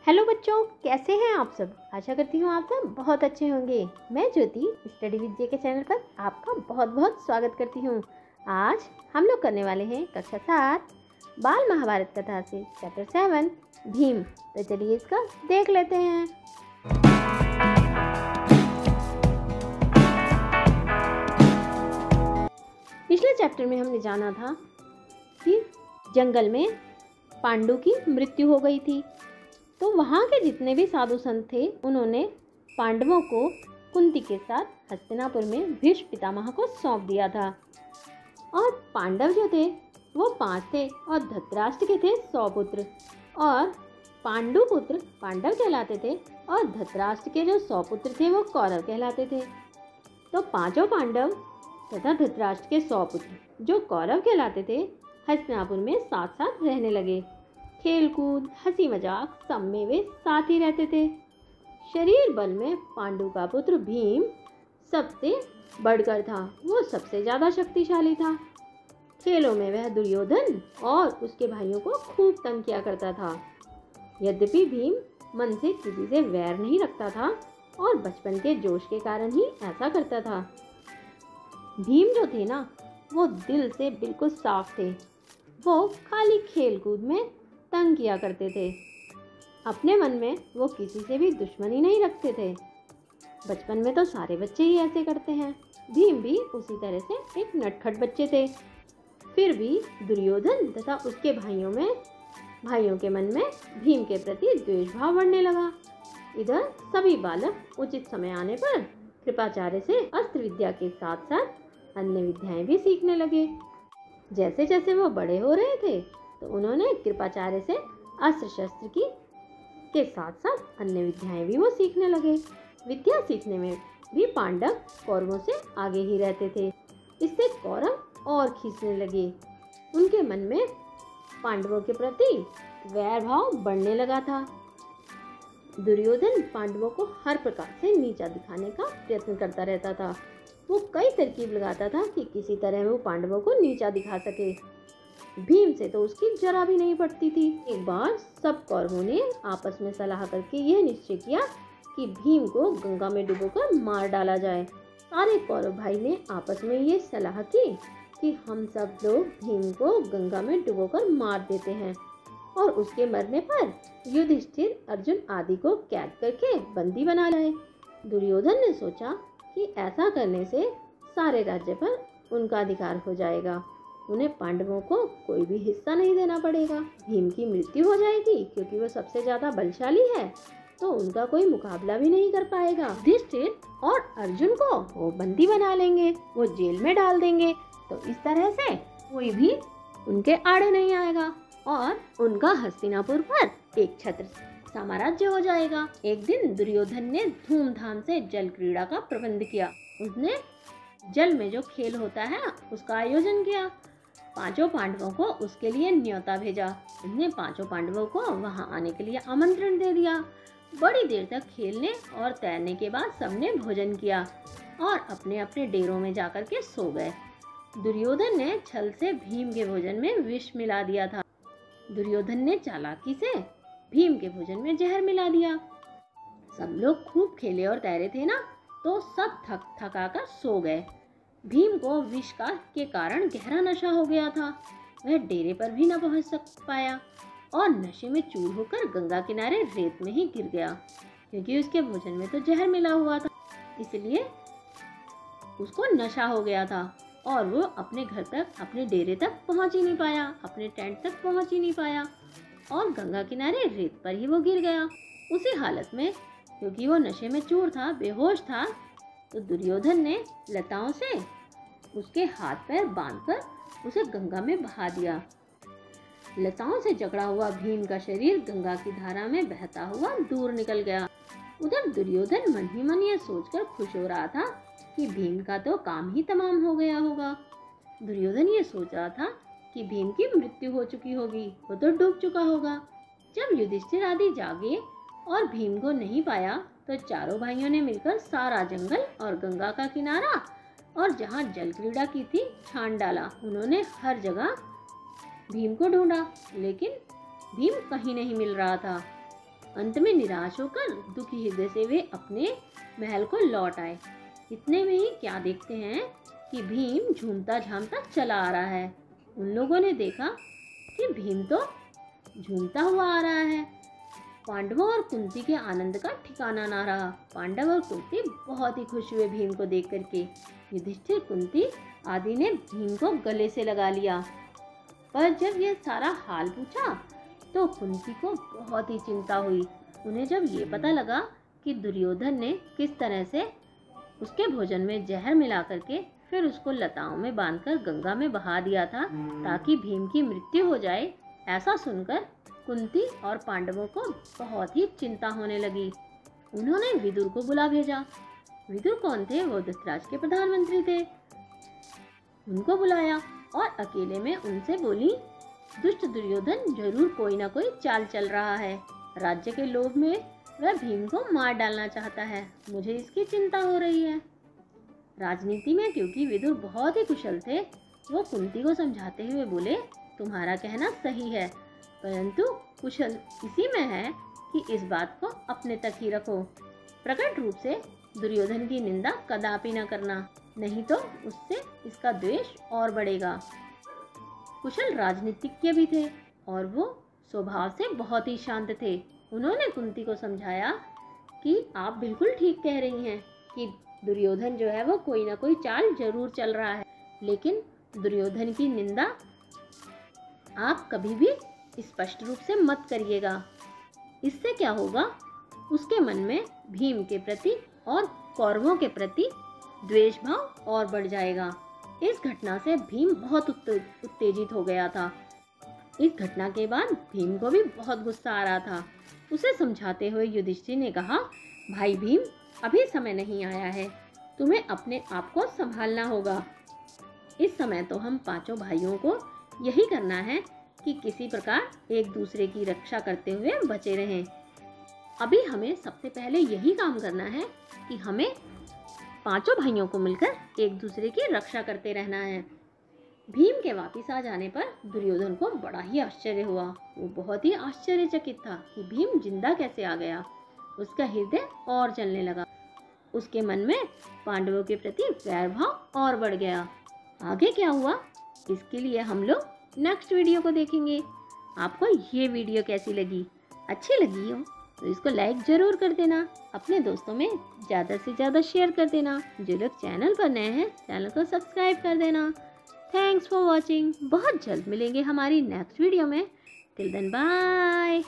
Hello बच्चों, कैसे हैं आप सब। आशा करती हूँ आप सब बहुत अच्छे होंगे। मैं ज्योति स्टडी विद जे के चैनल पर आपका बहुत बहुत स्वागत करती हूँ। आज हम लोग करने वाले हैं कक्षा 7 बाल महाभारत कथा से चैप्टर 7 भीम। तो चलिए इसका देख लेते हैं। पिछले चैप्टर में हमने जाना था कि जंगल में पांडु की मृत्यु हो गई थी, तो वहाँ के जितने भी साधु संत थे उन्होंने पांडवों को कुंती के साथ हस्तिनापुर में भीष्म पितामह को सौंप दिया था। और पांडव जो थे वो 5 थे और धृतराष्ट्र के थे 100 पुत्र, और पांडु पुत्र पांडव कहलाते थे और धृतराष्ट्र के जो 100 पुत्र थे वो कौरव कहलाते थे। तो पांचों पांडव तथा धृतराष्ट्र के 100 पुत्र जो कौरव कहलाते थे हस्तिनापुर में साथ साथ रहने लगे। खेल कूद हंसी मजाक सब में वे साथ ही रहते थे। शरीर बल में पांडु का पुत्र भीम सबसे बढ़कर था, वो सबसे ज्यादा शक्तिशाली था। खेलों में वह दुर्योधन और उसके भाइयों को खूब तंग किया करता था। यद्यपि भीम मन से किसी से वैर नहीं रखता था और बचपन के जोश के कारण ही ऐसा करता था। भीम जो थे ना, वो दिल से बिल्कुल साफ थे। वो खाली खेल कूद में तंग किया करते थे। अपने मन में वो किसी से भी दुश्मनी नहीं रखते थे। बचपन में तो सारे बच्चे ही ऐसे करते हैं, भीम भी उसी तरह से एक नटखट बच्चे थे। फिर भी दुर्योधन तथा उसके भाइयों के मन में भीम के प्रति द्वेष भाव बढ़ने लगा। इधर सभी बालक उचित समय आने पर कृपाचार्य से अस्त्र विद्या के साथ साथ अन्य विद्याएं भी सीखने लगे। जैसे जैसे वो बड़े हो रहे थे तो उन्होंने कृपाचार्य से अस्त्र शस्त्र के साथ साथ अन्य विद्याएं भी वो सीखने लगे। विद्या सीखने में भी पांडव कौरवों से आगे ही रहते थे। इससे कौरव और खींचने लगे। उनके मन में पांडवों के प्रति वैर भाव बढ़ने लगा था। दुर्योधन पांडवों को हर प्रकार से नीचा दिखाने का प्रयत्न करता रहता था। वो कई तरकीब लगाता था कि किसी तरह वो पांडवों को नीचा दिखा सके। भीम से तो उसकी जरा भी नहीं पड़ती थी। एक बार सब कौरवों ने आपस में सलाह करके यह निश्चय किया कि भीम को गंगा में डुबोकर मार डाला जाए। सारे कौरव भाई ने आपस में ये सलाह की कि हम सब लोग भीम को गंगा में डुबोकर मार देते हैं और उसके मरने पर युधिष्ठिर अर्जुन आदि को कैद करके बंदी बना लाए। दुर्योधन ने सोचा कि ऐसा करने से सारे राज्य पर उनका अधिकार हो जाएगा, उन्हें पांडवों को कोई भी हिस्सा नहीं देना पड़ेगा। भीम की मृत्यु हो जाएगी क्योंकि वो सबसे ज्यादा बलशाली है, तो उनका कोई मुकाबला भी नहीं कर पाएगा। युधिष्ठिर और अर्जुन को वो बंदी बना लेंगे, वो जेल में डाल देंगे, तो इस तरह से कोई भी उनके आड़े नहीं आएगा और उनका हस्तिनापुर पर एक छत्र साम्राज्य हो जाएगा। एक दिन दुर्योधन ने धूमधाम से जल क्रीड़ा का प्रबंध किया। उसने जल में जो खेल होता है उसका आयोजन किया। पांचों पांडवों को उसके लिए न्योता भेजा। उसने पांचों पांडवों को वहां आने के लिए आमंत्रण दे दिया। बड़ी देर तक खेलने और तैरने के बाद सबने भोजन किया और अपने अपने डेरों में जाकर के सो गए। दुर्योधन ने छल से भीम के भोजन में विष मिला दिया था। दुर्योधन ने चालाकी से भीम के भोजन में जहर मिला दिया। सब लोग खूब खेले और तैरे थे ना, तो सब थका कर सो गए। भीम को विष के कारण गहरा नशा हो गया था। वह डेरे पर भी न पहुंच पाया और नशे में चूर होकर गंगा किनारे रेत में ही गिर गया, क्योंकि उसके भोजन में तो जहर मिला हुआ था। इसलिए उसको नशा हो गया था और वो अपने घर तक, अपने डेरे तक पहुंच ही नहीं पाया, अपने टेंट तक पहुंच ही नहीं पाया और गंगा किनारे रेत पर ही वो गिर गया। उसी हालत में, क्योंकि वो नशे में चूर था, बेहोश था, तो दुर्योधन ने लताओं से उसके हाथ पैर बांधकर उसे गंगा में बहा दिया। लताओं से जकड़ा हुआ भीम का शरीर गंगा की धारा में बहता हुआ दूर निकल गया। उधर दुर्योधन मन ही मन ये सोचकर खुश हो रहा था कि भीम का तो काम ही तमाम हो गया होगा। दुर्योधन ये सोच रहा था कि भीम की मृत्यु हो चुकी होगी, वो तो डूब चुका होगा। जब युधिष्ठिर आदि जागे और भीम को नहीं पाया तो चारों भाइयों ने मिलकर सारा जंगल और गंगा का किनारा और जहाँ जल क्रीड़ा की थी छान डाला। उन्होंने हर जगह भीम को ढूंढा, लेकिन भीम कहीं नहीं मिल रहा था। अंत में निराश होकर दुखी हृदय से वे अपने महल को लौट आए। इतने में ही क्या देखते हैं कि भीम झूमता झामता चला आ रहा है। उन लोगों ने देखा कि भीम तो झूमता हुआ आ रहा है। पांडवों और कुंती के आनंद का ठिकाना ना रहा। पांडव और कुंती बहुत ही खुश हुए भीम को देख करके। युधिष्ठिर, कुंती आदि ने भीम को गले से लगा लिया। पर जब यह सारा हाल पूछा तो कुंती को बहुत ही चिंता हुई। उन्हें जब ये पता लगा कि दुर्योधन ने किस तरह से उसके भोजन में जहर मिला करके फिर उसको लताओं में बांधकर गंगा में बहा दिया था ताकि भीम की मृत्यु हो जाए, ऐसा सुनकर कुंती और पांडवों को बहुत ही चिंता होने लगी। उन्होंने विदुर को बुला भेजा। विदुर कौन थे? वो धृतराज के प्रधानमंत्री थे। उनको बुलाया और अकेले में उनसे बोली, दुष्ट दुर्योधन जरूर कोई ना कोई चाल चल रहा है। राज्य के लोभ में वह भीम को मार डालना चाहता है। मुझे इसकी चिंता हो रही है। राजनीति में क्योंकि विदुर बहुत ही कुशल थे, वो कुंती को समझाते हुए बोले, तुम्हारा कहना सही है, परंतु कुशल इसी में है कि इस बात को अपने तक ही रखो। प्रकट रूप से दुर्योधन की निंदा कदापि न करना, नहीं तो उससे इसका द्वेष और बढ़ेगा। कुशल राजनीतिज्ञ भी थे और वो स्वभाव से बहुत ही शांत थे। उन्होंने कुंती को समझाया कि आप बिल्कुल ठीक कह रही हैं कि दुर्योधन जो है वो कोई ना कोई चाल जरूर चल रहा है, लेकिन दुर्योधन की निंदा आप कभी भी स्पष्ट रूप से मत करिएगा। इससे क्या होगा, उसके मन में भीम के प्रति और कौरवों के प्रति द्वेष भाव और बढ़ जाएगा। इस घटना से भीम बहुत उत्तेजित हो गया था। इस घटना के बाद भीम को भी बहुत गुस्सा आ रहा था। उसे समझाते हुए युधिष्ठिर ने कहा, भाई भीम, अभी समय नहीं आया है, तुम्हें अपने आप को संभालना होगा। इस समय तो हम पांचों भाइयों को यही करना है कि किसी प्रकार एक दूसरे की रक्षा करते हुए बचे रहें। अभी हमें सबसे पहले यही काम करना है कि हमें पांचों भाइयों को मिलकर एक दूसरे की रक्षा करते रहना है। भीम के वापिस आ जाने पर दुर्योधन को बड़ा ही आश्चर्य हुआ। वो बहुत ही आश्चर्यचकित था कि भीम जिंदा कैसे आ गया। उसका हृदय और जलने लगा। उसके मन में पांडवों के प्रति वैर भाव और बढ़ गया। आगे क्या हुआ, इसके लिए हम लोग नेक्स्ट वीडियो को देखेंगे। आपको ये वीडियो कैसी लगी? अच्छी लगी हो तो इसको लाइक जरूर कर देना। अपने दोस्तों में ज़्यादा से ज़्यादा शेयर कर देना। जो लोग चैनल पर नए हैं, चैनल को सब्सक्राइब कर देना। Thanks for watching. बहुत जल्द मिलेंगे हमारी नेक्स्ट वीडियो में। Till then bye.